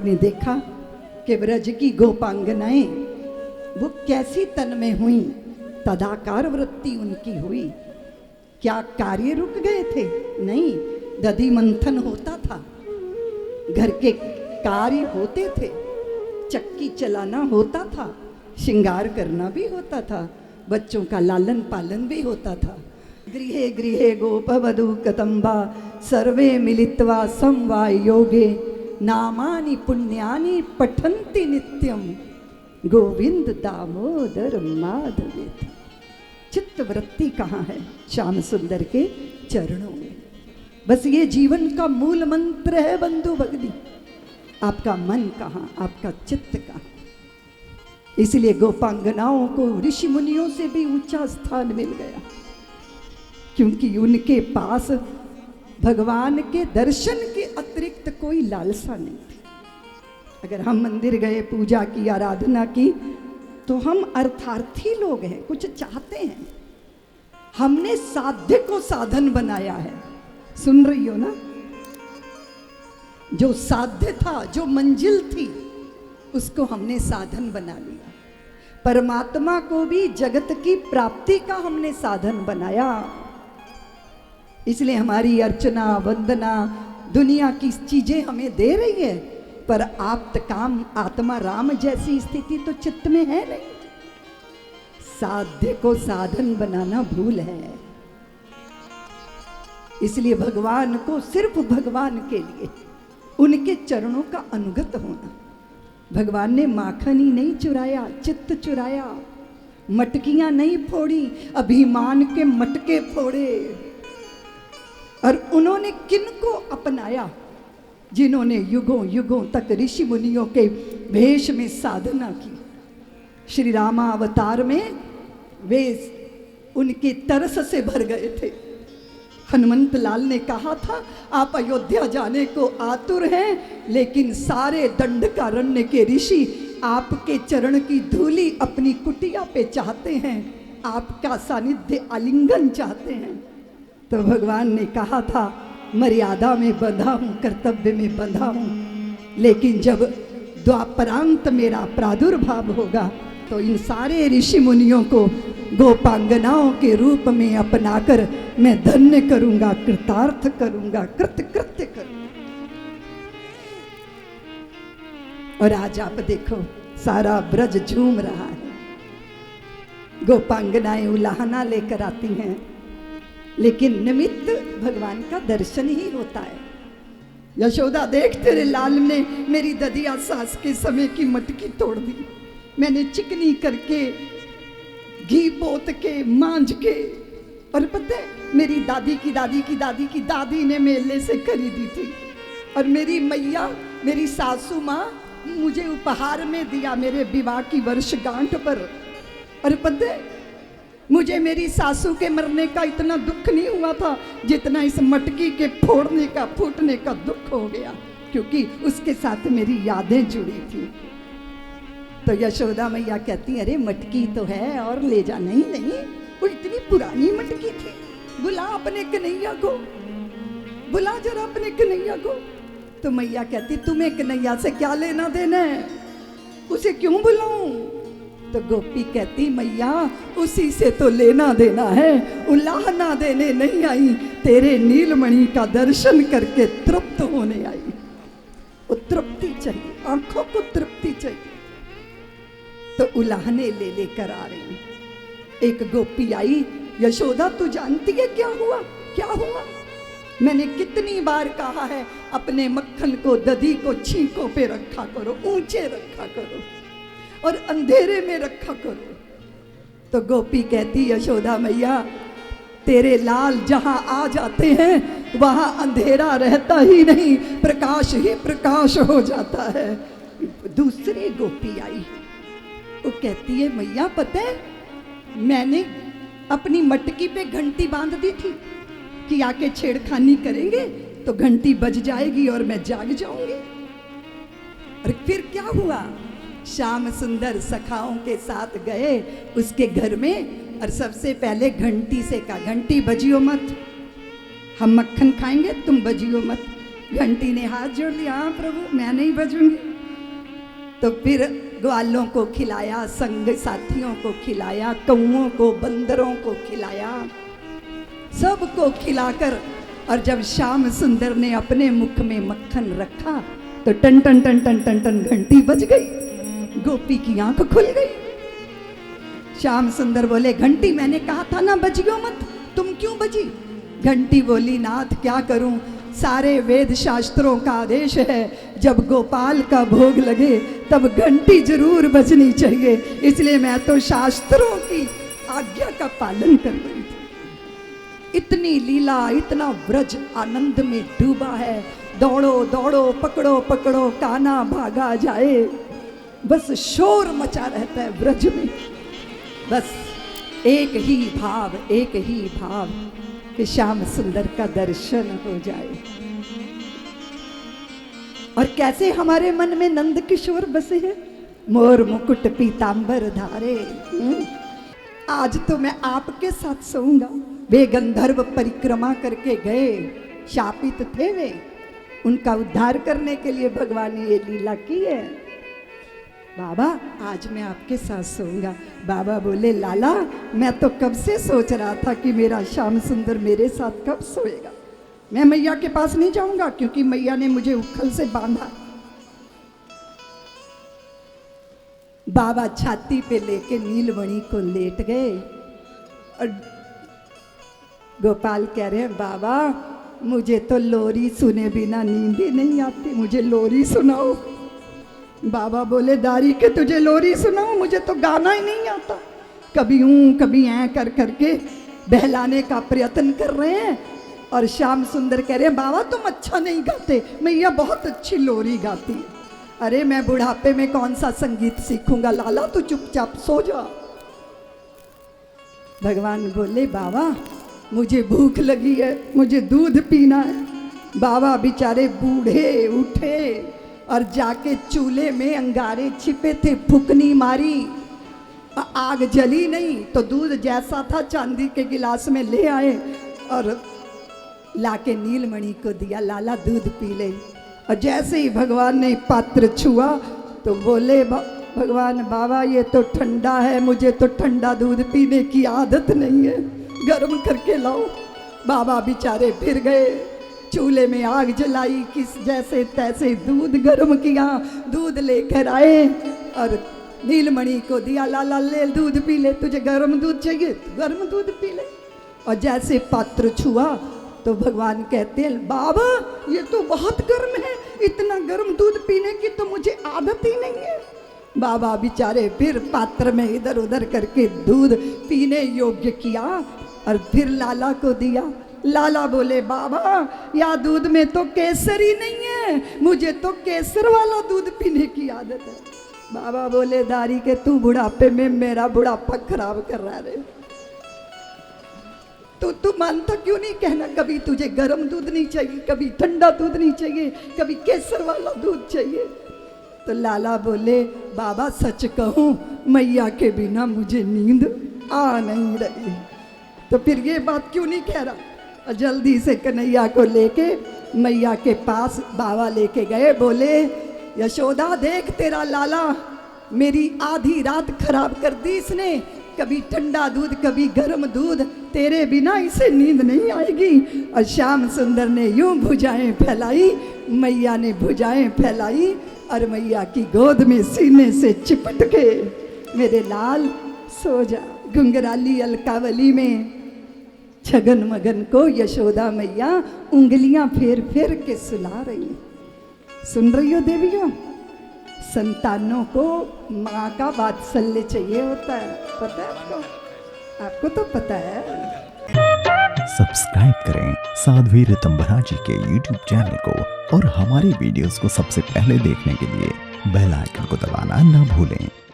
आपने देखा कि ब्रज की गोपांगनाएं वो कैसी तन में हुई, तदाकार वृत्ति उनकी हुई। क्या कार्य रुक गए थे? नहीं, दधि मंथन होता था, घर के कार्य होते थे, चक्की चलाना होता था, श्रृंगार करना भी होता था, बच्चों का लालन पालन भी होता था। गृहे गृहे गोपवधू कदम्बा सर्वे मिलित्वा समवायोगे नामानि पुण्यानि पठन्ति नित्यम गोविंद दामोदर माधवेति। चित्त वृत्ति कहाँ है? श्याम सुंदर के चरणों में। बस ये जीवन का मूल मंत्र है बंधु भगनी। आपका मन कहाँ, आपका चित्त कहाँ? इसलिए गोपांगनाओं को ऋषि मुनियों से भी ऊंचा स्थान मिल गया, क्योंकि उनके पास भगवान के दर्शन के अतिरिक्त कोई लालसा नहीं थी। अगर हम मंदिर गए, पूजा की, आराधना की, तो हम अर्थार्थी लोग हैं, कुछ चाहते हैं। हमने साध्य को साधन बनाया है। सुन रही हो ना? जो साध्य था, जो मंजिल थी, उसको हमने साधन बना लिया। परमात्मा को भी जगत की प्राप्ति का हमने साधन बनाया। इसलिए हमारी अर्चना वंदना दुनिया की चीजें हमें दे रही है, पर आप्त काम आत्मा राम जैसी स्थिति तो चित्त में है नहीं। साध्य को साधन बनाना भूल है। इसलिए भगवान को सिर्फ भगवान के लिए, उनके चरणों का अनुगत होना। भगवान ने माखन ही नहीं चुराया, चित्त चुराया, मटकियां नहीं फोड़ी, अभिमान के मटके फोड़े। और उन्होंने किनको अपनाया? जिन्होंने युगों युगों तक ऋषि मुनियों के भेष में साधना की। श्री रामा अवतार में वे उनके तरस से भर गए थे। हनुमंत लाल ने कहा था, आप अयोध्या जाने को आतुर हैं, लेकिन सारे दंडकारण्य के ऋषि आपके चरण की धूली अपनी कुटिया पे चाहते हैं, आपका सानिध्य आलिंगन चाहते हैं। तो भगवान ने कहा था, मर्यादा में बंधा हूँ, कर्तव्य में बंधा हूँ, लेकिन जब द्वापरांत मेरा प्रादुर्भाव होगा तो इन सारे ऋषि मुनियों को गोपांगनाओं के रूप में अपनाकर मैं धन्य करूंगा, कृतार्थ करूंगा, कृत्य करूंगा। और आज आप देखो, सारा ब्रज झूम रहा है। गोपांगनाएं उलाहना लेकर आती हैं, लेकिन निमित्त भगवान का दर्शन ही होता है। यशोदा, देख तेरे लाल ने मेरी ददिया सास के समय की मटकी तोड़ दी। मैंने चिकनी करके, घी पोत के, मांझ के, और पता है मेरी दादी की दादी की दादी की दादी ने मेले से खरीदी थी। और मेरी मैया, मेरी सासू माँ मुझे उपहार में दिया मेरे विवाह की वर्षगांठ पर। और पता है मुझे मेरी सासू के मरने का इतना दुख नहीं हुआ था जितना इस मटकी के फोड़ने का, फूटने का दुख हो गया, क्योंकि उसके साथ मेरी यादें जुड़ी थी। तो यशोदा मैया कहती, अरे मटकी तो है और ले जा। नहीं नहीं, वो इतनी पुरानी मटकी थी, बुला अपने कन्हैया को, बुला जरा अपने कन्हैया को। तो मैया कहती, तुम्हें कन्हैया से क्या लेना देना है, उसे क्यों बुलाऊं? तो गोपी कहती, मैया उसी से तो लेना देना है, उलाहना देने नहीं आई, तेरे नीलमणि का दर्शन करके तृप्त होने आई। वो तृप्ति चाहिए, आंखों को तृप्ति चाहिए। तो उलाहने ले लेकर आ रही। एक गोपी आई, यशोदा तू जानती है क्या हुआ? क्या हुआ? मैंने कितनी बार कहा है, अपने मक्खन को, दधी को छींकों पे रखा करो, ऊंचे रखा करो और अंधेरे में रखा करो। तो गोपी कहती, यशोदा मैया तेरे लाल जहां आ जाते हैं वहां अंधेरा रहता ही नहीं, प्रकाश ही प्रकाश हो जाता है। दूसरी गोपी आई, वो कहती है, मैया पता है मैंने अपनी मटकी पे घंटी बांध दी थी कि आके छेड़खानी करेंगे तो घंटी बज जाएगी और मैं जाग जाऊंगी। और फिर क्या हुआ? श्याम सुंदर सखाओं के साथ गए उसके घर में, और सबसे पहले घंटी से कहा, घंटी बजियो मत, हम मक्खन खाएंगे, तुम बजियो मत। घंटी ने हाथ जोड़ लिया, हाँ प्रभु मैं नहीं बजूंगी। तो फिर ग्वालों को खिलाया, संग साथियों को खिलाया, कौओं को, बंदरों को खिलाया, सबको खिलाकर, और जब श्याम सुंदर ने अपने मुख में मक्खन रखा तो टन टन टन टन टन टन घंटी बज गई। गोपी की आंख खुल गई। श्याम सुंदर बोले, घंटी मैंने कहा था ना बजियो मत, तुम क्यों बजी? घंटी बोली, नाथ क्या करूं, सारे वेद शास्त्रों का आदेश है जब गोपाल का भोग लगे तब घंटी जरूर बजनी चाहिए, इसलिए मैं तो शास्त्रों की आज्ञा का पालन कर रही थी। इतनी लीला, इतना व्रज आनंद में डूबा है, दौड़ो दौड़ो, पकड़ो पकड़ो, कान्हा भागा जाए, बस शोर मचा रहता है व्रज में। बस एक ही भाव, एक ही भाव कि श्याम सुंदर का दर्शन हो जाए। और कैसे हमारे मन में नंद किशोर बसे हैं, मोर मुकुट पीतांबर धारे। आज तो मैं आपके साथ सोऊंगा। वे गंधर्व परिक्रमा करके गए, शापित थे वे, उनका उद्धार करने के लिए भगवान ने ये लीला की है। बाबा आज मैं आपके साथ सोऊंगा। बाबा बोले, लाला मैं तो कब से सोच रहा था कि मेरा श्याम सुंदर मेरे साथ कब सोएगा। मैं मैया के पास नहीं जाऊंगा क्योंकि मैया ने मुझे उखल से बांधा। बाबा छाती पे लेके नीलमणि को लेट गए और गोपाल कह रहे हैं, बाबा मुझे तो लोरी सुने बिना नींद ही नहीं आती, मुझे लोरी सुनाओ। बाबा बोले, दारी के तुझे लोरी सुनाओ, मुझे तो गाना ही नहीं आता। कभी ऊं कभी ऐ कर करके बहलाने का प्रयत्न कर रहे हैं। और श्याम सुंदर कह रहे हैं, बाबा तुम अच्छा नहीं गाते, मैया बहुत अच्छी लोरी गाती है। अरे मैं बुढ़ापे में कौन सा संगीत सीखूंगा, लाला तू चुपचाप सो जा। भगवान बोले, बाबा मुझे भूख लगी है, मुझे दूध पीना है। बाबा बेचारे बूढ़े उठे और जाके चूल्हे में अंगारे छिपे थे, फुकनी मारी, आग जली नहीं तो दूध जैसा था चांदी के गिलास में ले आए और लाके नीलमणि को दिया, लाला दूध पी ले। और जैसे ही भगवान ने पात्र छुआ तो बोले भगवान, बाबा ये तो ठंडा है, मुझे तो ठंडा दूध पीने की आदत नहीं है, गर्म करके लाओ। बाबा बेचारे फिर गए, चूल्हे में आग जलाई, किस जैसे तैसे दूध गर्म किया, दूध लेकर आए और नीलमणि को दिया, लाला ले दूध पी ले, तुझे गर्म दूध चाहिए गर्म दूध पी ले। और जैसे पात्र छुआ तो भगवान कहते हैं, बाबा ये तो बहुत गर्म है, इतना गर्म दूध पीने की तो मुझे आदत ही नहीं है। बाबा बेचारे फिर पात्र में इधर उधर करके दूध पीने योग्य किया और फिर लाला को दिया। लाला बोले, बाबा या दूध में तो केसर ही नहीं है, मुझे तो केसर वाला दूध पीने की आदत है। बाबा बोले, दारी के तू बुढ़ापे में मेरा बुढ़ापा खराब कर रहा है, तो तू मानता क्यों नहीं? कहना कभी तुझे गर्म दूध नहीं चाहिए, कभी ठंडा दूध नहीं चाहिए, कभी केसर वाला दूध चाहिए। तो लाला बोले, बाबा सच कहूँ मैया के बिना मुझे नींद आ नहीं रही। तो फिर ये बात क्यों नहीं कह रहा? और जल्दी से कन्हैया को लेके मैया के पास बाबा लेके गए। बोले, यशोदा देख तेरा लाला मेरी आधी रात खराब कर दी इसने, कभी ठंडा दूध कभी गर्म दूध, तेरे बिना इसे नींद नहीं आएगी। और श्याम सुंदर ने यूं भुजाएं फैलाई, मैया ने भुजाएं फैलाई और मैया की गोद में सीने से चिपट के, मेरे लाल सो जा। घुंघराली अलकावली में छगन मगन को यशोदा मैया उंगलियां फेर फेर के सुला रही। सुन रही हो देवियों, संतानों को माँ का वात्सल्य चाहिए होता है, पता है आपको? आपको तो पता है। सब्सक्राइब करें साध्वी ऋतंभरा जी के YouTube चैनल को और हमारे वीडियोस को सबसे पहले देखने के लिए बेल आइकन को दबाना न भूलें।